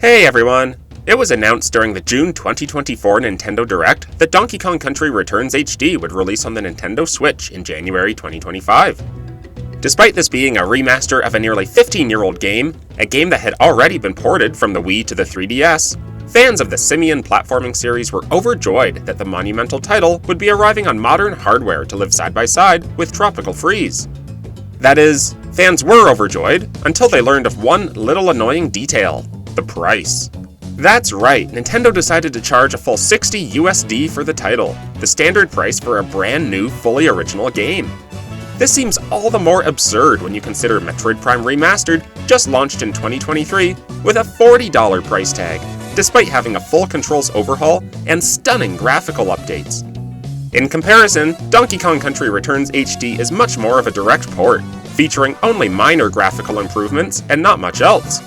Hey everyone! It was announced during the June 2024 Nintendo Direct that Donkey Kong Country Returns HD would release on the Nintendo Switch in January 2025. Despite this being a remaster of a nearly 15-year-old game, a game that had already been ported from the Wii to the 3DS, fans of the Simian platforming series were overjoyed that the monumental title would be arriving on modern hardware to live side by side with Tropical Freeze. That is, fans were overjoyed until they learned of one little annoying detail: the price. That's right, Nintendo decided to charge a full $60 USD for the title, the standard price for a brand new, fully original game. This seems all the more absurd when you consider Metroid Prime Remastered just launched in 2023 with a $40 price tag, despite having a full controls overhaul and stunning graphical updates. In comparison, Donkey Kong Country Returns HD is much more of a direct port, featuring only minor graphical improvements and not much else.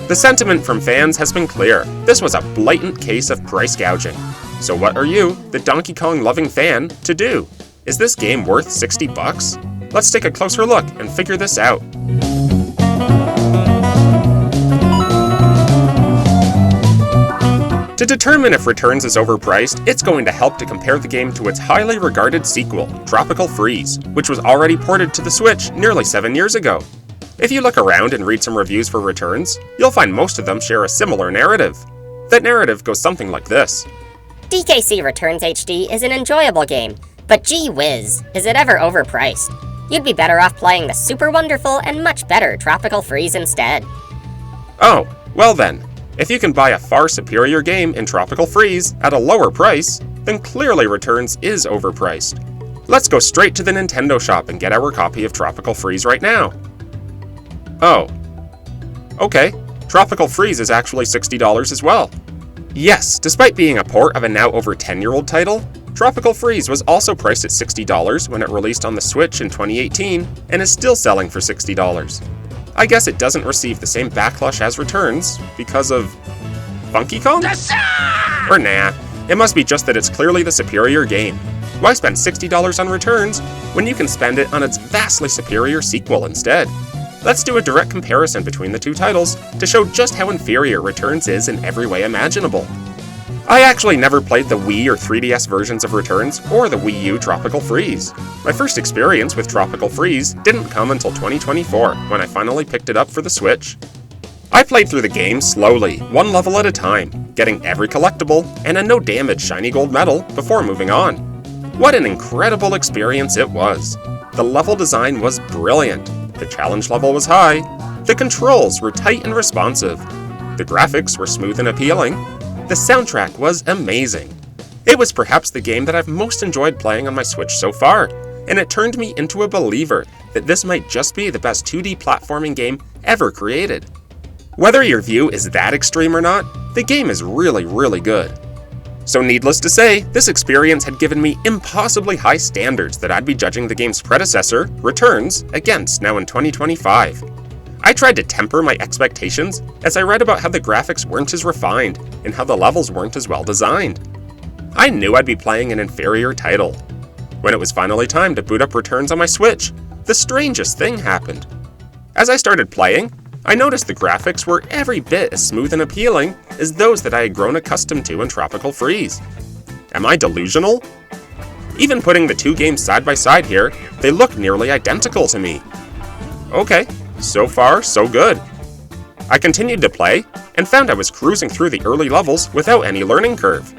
The sentiment from fans has been clear. This was a blatant case of price gouging. So what are you, the Donkey Kong loving fan, to do? Is this game worth $60? Let's take a closer look and figure this out. To determine if Returns is overpriced, it's going to help to compare the game to its highly regarded sequel, Tropical Freeze, which was already ported to the Switch nearly 7 years ago. If you look around and read some reviews for Returns, you'll find most of them share a similar narrative. That narrative goes something like this. DKC Returns HD is an enjoyable game, but gee whiz, is it ever overpriced? You'd be better off playing the super wonderful and much better Tropical Freeze instead. Oh, well then, if you can buy a far superior game in Tropical Freeze at a lower price, then clearly Returns is overpriced. Let's go straight to the Nintendo shop and get our copy of Tropical Freeze right now. Oh. Okay, Tropical Freeze is actually $60 as well. Yes, despite being a port of a now over 10-year-old title, Tropical Freeze was also priced at $60 when it released on the Switch in 2018 and is still selling for $60. I guess it doesn't receive the same backlash as Returns because of Funky Kong? Or nah, it must be just that it's clearly the superior game. Why spend $60 on Returns when you can spend it on its vastly superior sequel instead? Let's do a direct comparison between the two titles to show just how inferior Returns is in every way imaginable. I actually never played the Wii or 3DS versions of Returns or the Wii U Tropical Freeze. My first experience with Tropical Freeze didn't come until 2024 when I finally picked it up for the Switch. I played through the game slowly, one level at a time, getting every collectible and a no damage shiny gold medal before moving on. What an incredible experience it was! The level design was brilliant. The challenge level was high, the controls were tight and responsive, the graphics were smooth and appealing, the soundtrack was amazing. It was perhaps the game that I've most enjoyed playing on my Switch so far, and it turned me into a believer that this might just be the best 2D platforming game ever created. Whether your view is that extreme or not, the game is really good. So needless to say, this experience had given me impossibly high standards that I'd be judging the game's predecessor, Returns, against now in 2025. I tried to temper my expectations as I read about how the graphics weren't as refined and how the levels weren't as well designed. I knew I'd be playing an inferior title. When it was finally time to boot up Returns on my Switch, the strangest thing happened. As I started playing, I noticed the graphics were every bit as smooth and appealing as those that I had grown accustomed to in Tropical Freeze. Am I delusional? Even putting the two games side by side here, they look nearly identical to me. Okay, so far so good. I continued to play and found I was cruising through the early levels without any learning curve.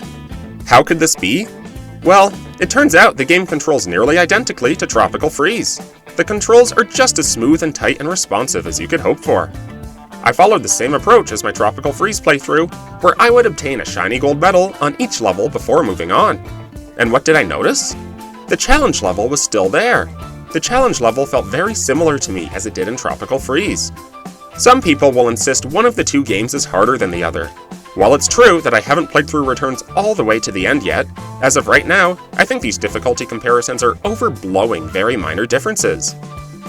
How could this be? Well, it turns out the game controls nearly identically to Tropical Freeze. The controls are just as smooth and tight and responsive as you could hope for. I followed the same approach as my Tropical Freeze playthrough, where I would obtain a shiny gold medal on each level before moving on. And what did I notice? The challenge level was still there. The challenge level felt very similar to me as it did in Tropical Freeze. Some people will insist one of the two games is harder than the other. While it's true that I haven't played through Returns all the way to the end yet, as of right now, I think these difficulty comparisons are overblowing very minor differences.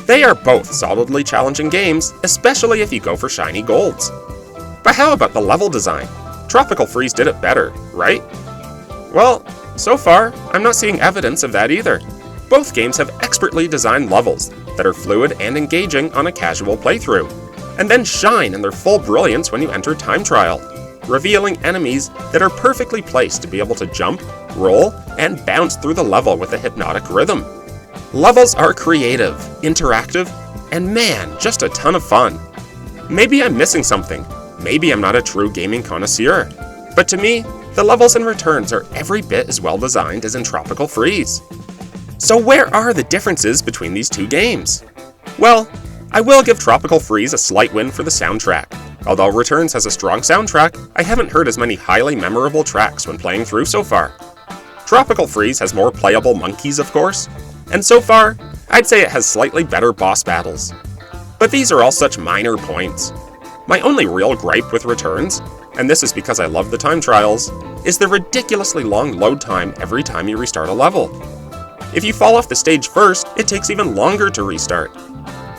They are both solidly challenging games, especially if you go for shiny golds. But how about the level design? Tropical Freeze did it better, right? Well, so far, I'm not seeing evidence of that either. Both games have expertly designed levels that are fluid and engaging on a casual playthrough. and then shine in their full brilliance when you enter Time Trial, revealing enemies that are perfectly placed to be able to jump, roll, and bounce through the level with a hypnotic rhythm. Levels are creative, interactive, and man, just a ton of fun. Maybe I'm missing something, maybe I'm not a true gaming connoisseur, but to me, the levels in Returns are every bit as well designed as in Tropical Freeze. So where are the differences between these two games? Well, I will give Tropical Freeze a slight win for the soundtrack. Although Returns has a strong soundtrack, I haven't heard as many highly memorable tracks when playing through so far. Tropical Freeze has more playable monkeys, of course, and so far, I'd say it has slightly better boss battles. But these are all such minor points. My only real gripe with Returns, and this is because I love the time trials, is the ridiculously long load time every time you restart a level. If you fall off the stage first, it takes even longer to restart.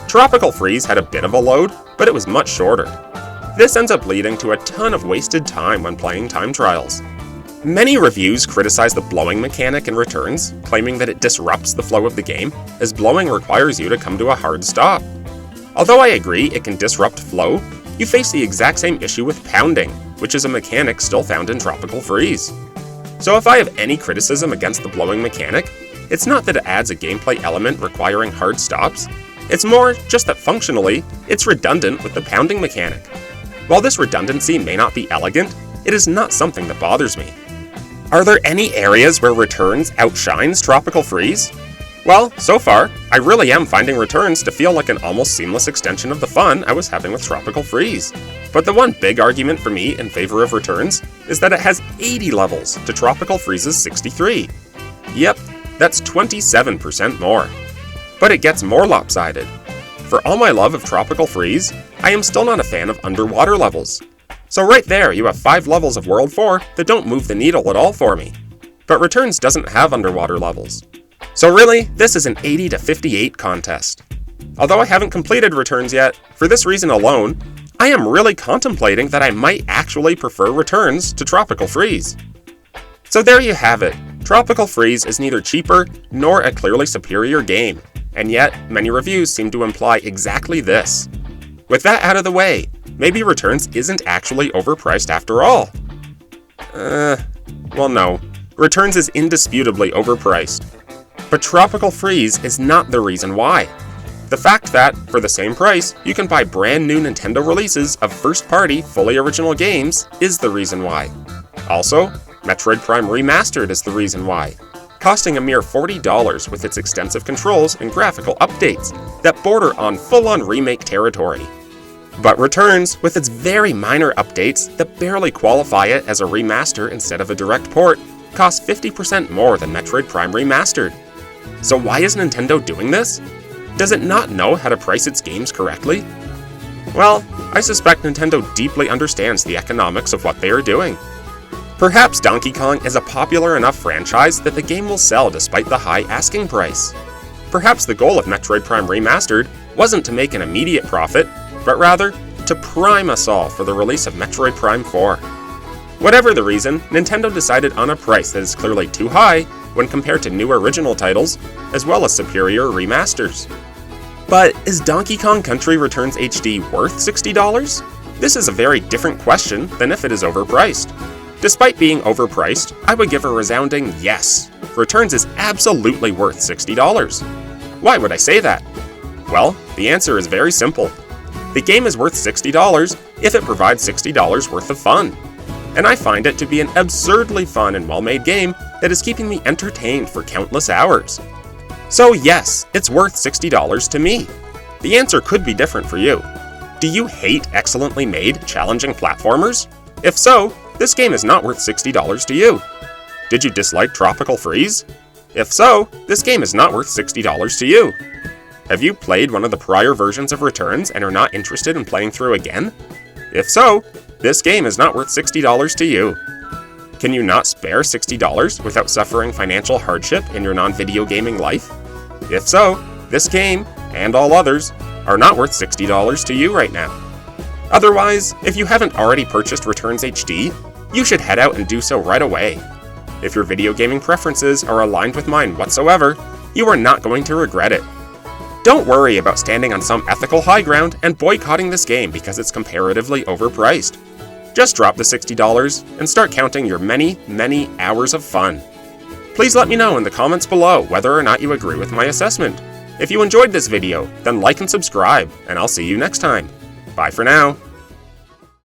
Tropical Freeze had a bit of a load, but it was much shorter. This ends up leading to a ton of wasted time when playing time trials. Many reviews criticize the blowing mechanic in Returns, claiming that it disrupts the flow of the game, as blowing requires you to come to a hard stop. Although I agree it can disrupt flow, you face the exact same issue with pounding, which is a mechanic still found in Tropical Freeze. So if I have any criticism against the blowing mechanic, it's not that it adds a gameplay element requiring hard stops, it's more just that functionally, it's redundant with the pounding mechanic. While this redundancy may not be elegant, it is not something that bothers me. Are there any areas where Returns outshines Tropical Freeze? Well, so far, I really am finding Returns to feel like an almost seamless extension of the fun I was having with Tropical Freeze. But the one big argument for me in favor of Returns is that it has 80 levels to Tropical Freeze's 63. Yep, that's 27% more. But it gets more lopsided. For all my love of Tropical Freeze, I am still not a fan of underwater levels. So right there you have 5 levels of World 4 that don't move the needle at all for me. But Returns doesn't have underwater levels. So really, this is an 80 to 58 contest. Although I haven't completed Returns yet, for this reason alone, I am really contemplating that I might actually prefer Returns to Tropical Freeze. So there you have it. Tropical Freeze is neither cheaper nor a clearly superior game, and yet many reviews seem to imply exactly this. With that out of the way, maybe Returns isn't actually overpriced after all. Well no, Returns is indisputably overpriced. But Tropical Freeze is not the reason why. The fact that, for the same price, you can buy brand new Nintendo releases of first-party, fully original games is the reason why. Also, Metroid Prime Remastered is the reason why, costing a mere $40 with its extensive controls and graphical updates that border on full-on remake territory. But Returns, with its very minor updates that barely qualify it as a remaster instead of a direct port, costs 50% more than Metroid Prime Remastered. So why is Nintendo doing this? Does it not know how to price its games correctly? Well, I suspect Nintendo deeply understands the economics of what they are doing. Perhaps Donkey Kong is a popular enough franchise that the game will sell despite the high asking price. Perhaps the goal of Metroid Prime Remastered wasn't to make an immediate profit, but rather to prime us all for the release of Metroid Prime 4. Whatever the reason, Nintendo decided on a price that is clearly too high when compared to new original titles, as well as superior remasters. But is Donkey Kong Country Returns HD worth $60? This is a very different question than if it is overpriced. Despite being overpriced, I would give a resounding yes. Returns is absolutely worth $60. Why would I say that? Well, the answer is very simple. The game is worth $60 if it provides $60 worth of fun. And I find it to be an absurdly fun and well-made game that is keeping me entertained for countless hours. So yes, it's worth $60 to me. The answer could be different for you. Do you hate excellently made, challenging platformers? If so, this game is not worth $60 to you. Did you dislike Tropical Freeze? If so, this game is not worth $60 to you. Have you played one of the prior versions of Returns and are not interested in playing through again? If so, this game is not worth $60 to you. Can you not spare $60 without suffering financial hardship in your non-video gaming life? If so, this game, and all others, are not worth $60 to you right now. Otherwise, if you haven't already purchased Returns HD, you should head out and do so right away. If your video gaming preferences are aligned with mine whatsoever, you are not going to regret it. Don't worry about standing on some ethical high ground and boycotting this game because it's comparatively overpriced. Just drop the $60 and start counting your many, many hours of fun. Please let me know in the comments below whether or not you agree with my assessment. If you enjoyed this video, then like and subscribe, and I'll see you next time. Bye for now.